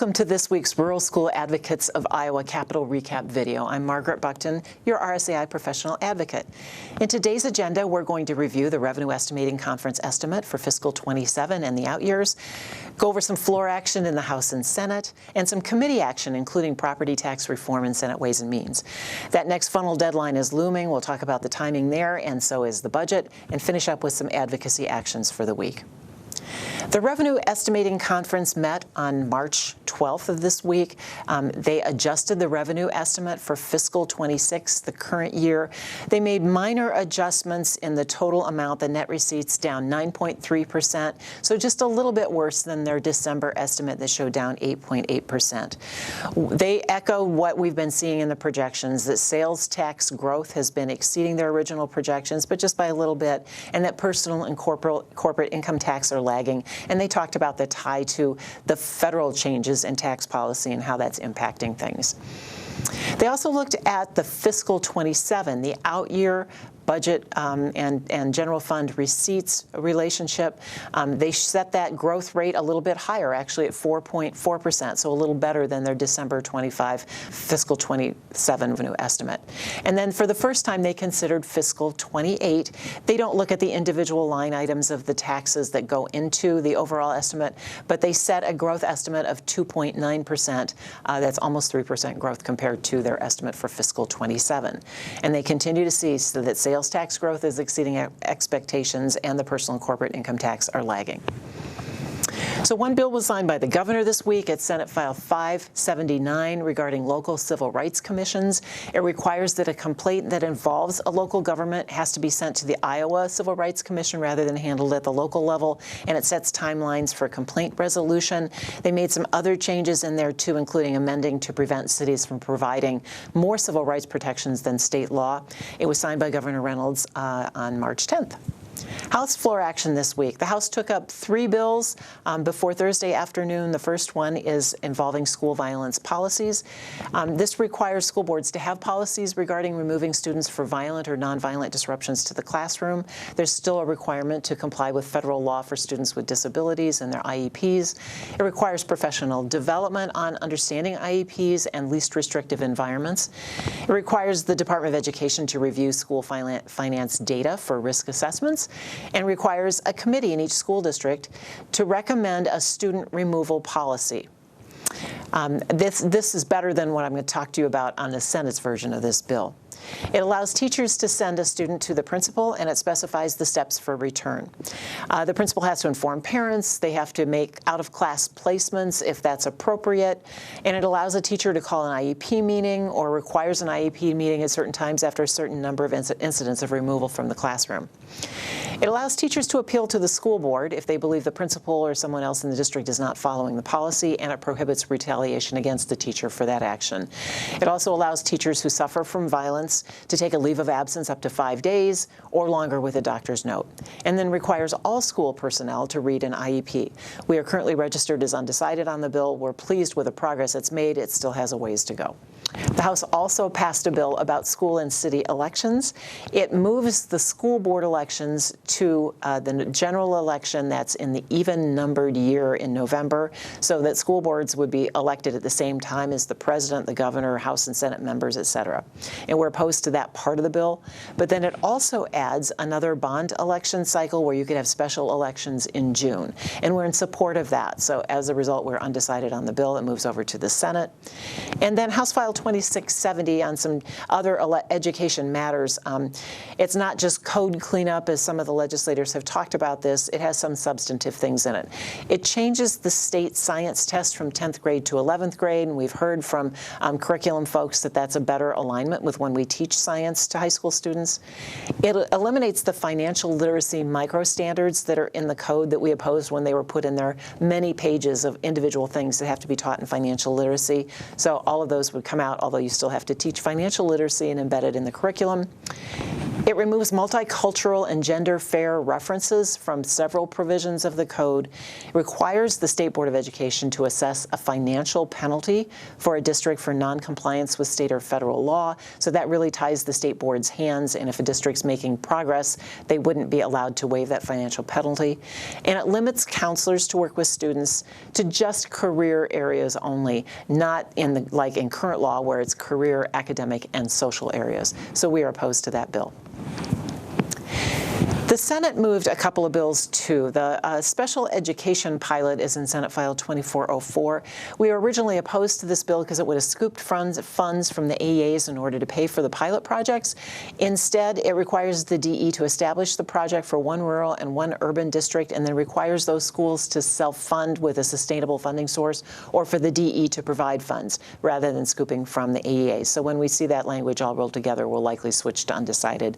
Welcome to this week's Rural School Advocates of Iowa Capital Recap video. I'm Margaret Buckton, your RSAI professional advocate. In today's agenda, we're going to review the Revenue Estimating Conference estimate for fiscal 27 and the out years, go over some floor action in the House and Senate, and some committee action, including property tax reform and Senate Ways and Means. That next funnel deadline is looming. We'll talk about the timing there, and so is the budget, and finish up with some advocacy actions for the week. The Revenue Estimating Conference met on March 12th of this week. They adjusted the revenue estimate for fiscal 26, the current year. They made minor adjustments in the total amount, the net receipts down 9.3%, so just a little bit worse than their December estimate that showed down 8.8%. They echo what we've been seeing in the projections, that sales tax growth has been exceeding their original projections, but just by a little bit, and that personal and corporate income tax are lagging. And they talked about the tie to the federal changes in tax policy and how that's impacting things. They also looked at the fiscal 27, the out-year budget and general fund receipts relationship. They set that growth rate a little bit higher, actually at 4.4%, so a little better than their December 25 fiscal 27 revenue estimate. And then for the first time, they considered fiscal 28. They don't look at the individual line items of the taxes that go into the overall estimate, but they set a growth estimate of 2.9%. That's almost 3% growth compared to their estimate for fiscal 27. And they continue to see so that sales tax growth is exceeding expectations and the personal and corporate income tax are lagging. So one bill was signed by the governor this week at Senate File 579 regarding local civil rights commissions. It requires that a complaint that involves a local government has to be sent to the Iowa Civil Rights Commission rather than handled at the local level, and it sets timelines for complaint resolution. They made some other changes in there too, including amending to prevent cities from providing more civil rights protections than state law. It was signed by Governor Reynolds on March 10th. House floor action this week. The House took up 3 bills before Thursday afternoon. The first one is involving school violence policies. This requires school boards to have policies regarding removing students for violent or nonviolent disruptions to the classroom. There's still a requirement to comply with federal law for students with disabilities and their IEPs. It requires professional development on understanding IEPs and least restrictive environments. It requires the Department of Education to review school finance data for risk assessments, and requires a committee in each school district to recommend a student removal policy. This is better than what I'm going to talk to you about on the Senate's version of this bill. It allows teachers to send a student to the principal, and it specifies the steps for return. The principal has to inform parents. They have to make out-of-class placements if that's appropriate, and it allows a teacher to call an IEP meeting or requires an IEP meeting at certain times after a certain number of incidents of removal from the classroom. It allows teachers to appeal to the school board if they believe the principal or someone else in the district is not following the policy, and it prohibits retaliation against the teacher for that action. It also allows teachers who suffer from violence to take a leave of absence up to 5 days or longer with a doctor's note, and then requires all school personnel to read an IEP. We are currently registered as undecided on the bill. We're pleased with the progress it's made. It still has a ways to go. The House also passed a bill about school and city elections. It moves the school board elections to the general election that's in the even-numbered year in November, so that school boards would be elected at the same time as the president, the governor, House and Senate members, etc. And we're opposed to that part of the bill. But then it also adds another bond election cycle where you could have special elections in June. And we're in support of that. So as a result, we're undecided on the bill. It moves over to the Senate. And then House File 2670 on some other education matters. It's not just code cleanup, as some of the legislators have talked about this. It has some substantive things in it. It changes the state science test from 10th grade to 11th grade, and we've heard from curriculum folks that that's a better alignment with when we teach science to high school students. It eliminates the financial literacy micro-standards that are in the code that we opposed when they were put in there, many pages of individual things that have to be taught in financial literacy. So all of those would come out, although you still have to teach financial literacy and embed it in the curriculum. It removes multicultural and gender fair references from several provisions of the code. It requires the State Board of Education to assess a financial penalty for a district for noncompliance with state or federal law. So that really ties the state board's hands, and if a district's making progress, they wouldn't be allowed to waive that financial penalty. And it limits counselors to work with students to just career areas only, not in the, like in current law where it's career, academic, and social areas. So we are opposed to that bill. The Senate moved a couple of bills too. The special education pilot is in Senate File 2404. We were originally opposed to this bill because it would have scooped funds from the AEAs in order to pay for the pilot projects. Instead, it requires the DE to establish the project for one rural and one urban district, and then requires those schools to self-fund with a sustainable funding source, or for the DE to provide funds rather than scooping from the AEAs. So when we see that language all rolled together, we'll likely switch to undecided.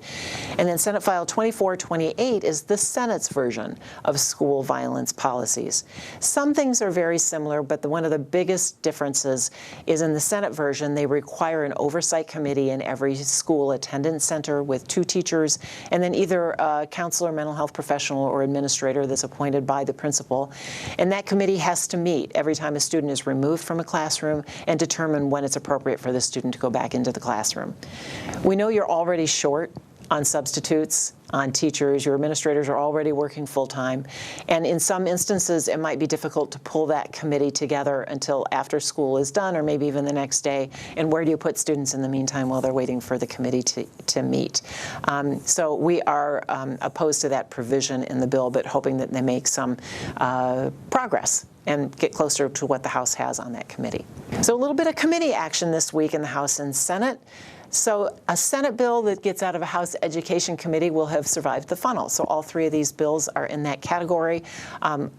And then Senate File 2428 is the Senate's version of school violence policies. Some things are very similar, but one of the biggest differences is in the Senate version, they require an oversight committee in every school attendance center with 2 teachers, and then either a counselor, mental health professional, or administrator that's appointed by the principal. And that committee has to meet every time a student is removed from a classroom and determine when it's appropriate for the student to go back into the classroom. We know you're already short on substitutes, on teachers. Your administrators are already working full-time. And in some instances, it might be difficult to pull that committee together until after school is done, or maybe even the next day. And where do you put students in the meantime while they're waiting for the committee to meet? So we are opposed to that provision in the bill, but hoping that they make some progress and get closer to what the House has on that committee. So a little bit of committee action this week in the House and Senate. So a Senate bill that gets out of a House Education Committee will have survived the funnel. So all 3 of these bills are in that category.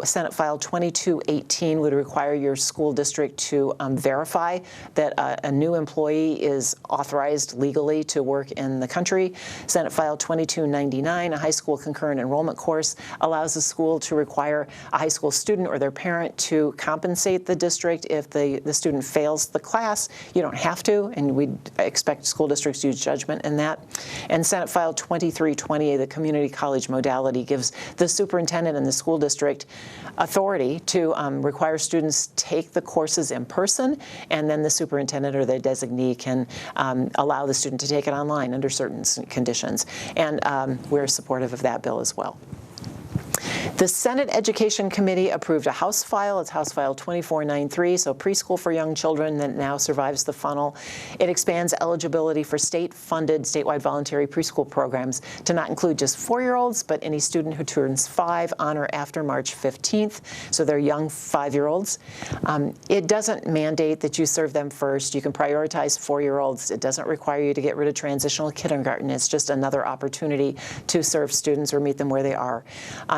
Senate File 2218 would require your school district to verify that a new employee is authorized legally to work in the country. Senate File 2299, a high school concurrent enrollment course, allows the school to require a high school student or their parent to compensate the district if the student fails the class. You don't have to, and we expect school districts use judgment in that. And Senate File 2320, the community college modality, gives the superintendent and the school district authority to require students take the courses in person, and then the superintendent or their designee can allow the student to take it online under certain conditions. And we're supportive of that bill as well. The Senate Education Committee approved a House file. It's House File 2493, so preschool for young children that now survives the funnel. It expands eligibility for state-funded, statewide voluntary preschool programs to not include just 4-year-olds, but any student who turns 5 on or after March 15th, so they're young 5-year-olds. It doesn't mandate that you serve them first. You can prioritize 4-year-olds. It doesn't require you to get rid of transitional kindergarten. It's just another opportunity to serve students or meet them where they are.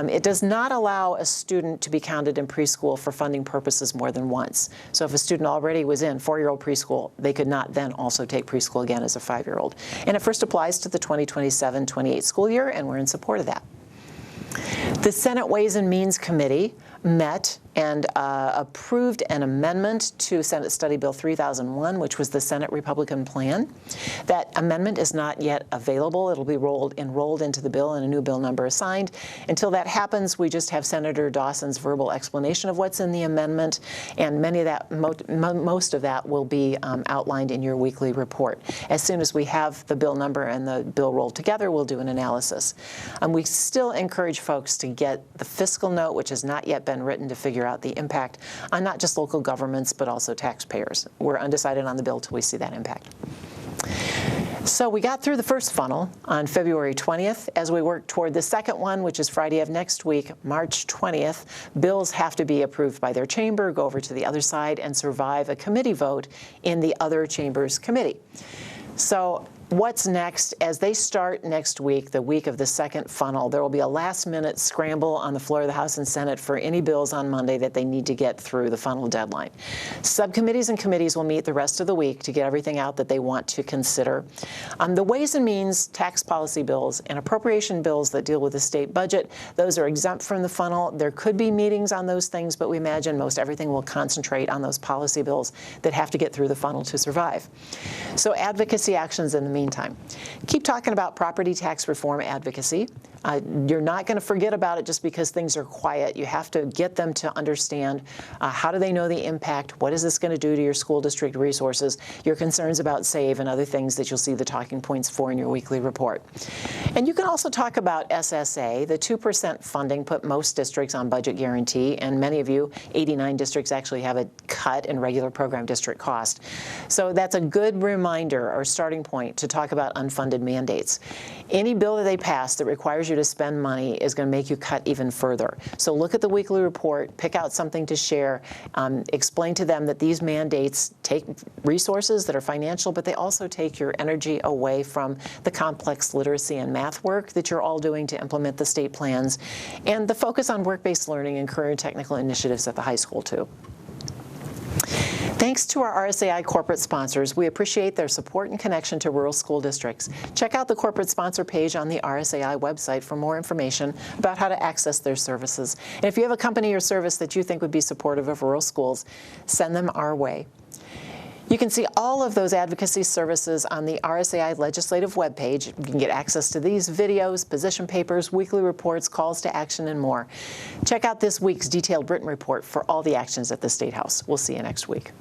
It does not allow a student to be counted in preschool for funding purposes more than once. So if a student already was in 4-year-old preschool, they could not then also take preschool again as a 5-year-old. And it first applies to the 2027-28 school year, and we're in support of that. The Senate Ways and Means Committee met and approved an amendment to Senate Study Bill 3001, which was the Senate Republican plan. That amendment is not yet available. It'll be enrolled into the bill and a new bill number assigned. Until that happens, we just have Senator Dawson's verbal explanation of what's in the amendment, and most of that will be outlined in your weekly report. As soon as we have the bill number and the bill rolled together, we'll do an analysis. We still encourage folks to get the fiscal note, which has not yet been written, to figure out the impact on not just local governments, but also taxpayers. We're undecided on the bill till we see that impact. So we got through the first funnel on February 20th. As we work toward the second one, which is Friday of next week, March 20th, bills have to be approved by their chamber, go over to the other side, and survive a committee vote in the other chamber's committee. So what's next? As they start next week, the week of the second funnel, there will be a last-minute scramble on the floor of the House and Senate for any bills on Monday that they need to get through the funnel deadline. Subcommittees and committees will meet the rest of the week to get everything out that they want to consider. The Ways and Means tax policy bills and appropriation bills that deal with the state budget, those are exempt from the funnel. There could be meetings on those things, but we imagine most everything will concentrate on those policy bills that have to get through the funnel to survive. So advocacy actions in the meantime. Keep talking about property tax reform advocacy. You're not going to forget about it just because things are quiet. You have to get them to understand how do they know the impact, what is this going to do to your school district resources, your concerns about SAVE and other things that you'll see the talking points for in your weekly report. And you can also talk about SSA. The 2% funding put most districts on budget guarantee, and many of you, 89 districts, actually have a cut in regular program district cost. So that's a good reminder or starting point to talk about unfunded mandates. Any bill that they pass that requires you to spend money is going to make you cut even further. So look at the weekly report, pick out something to share, explain to them that these mandates take resources that are financial, but they also take your energy away from the complex literacy and math work that you're all doing to implement the state plans, and the focus on work-based learning and career and technical initiatives at the high school too. Thanks to our RSAI corporate sponsors. We appreciate their support and connection to rural school districts. Check out the corporate sponsor page on the RSAI website for more information about how to access their services. And if you have a company or service that you think would be supportive of rural schools, send them our way. You can see all of those advocacy services on the RSAI legislative webpage. You can get access to these videos, position papers, weekly reports, calls to action, and more. Check out this week's detailed written report for all the actions at the State House. We'll see you next week.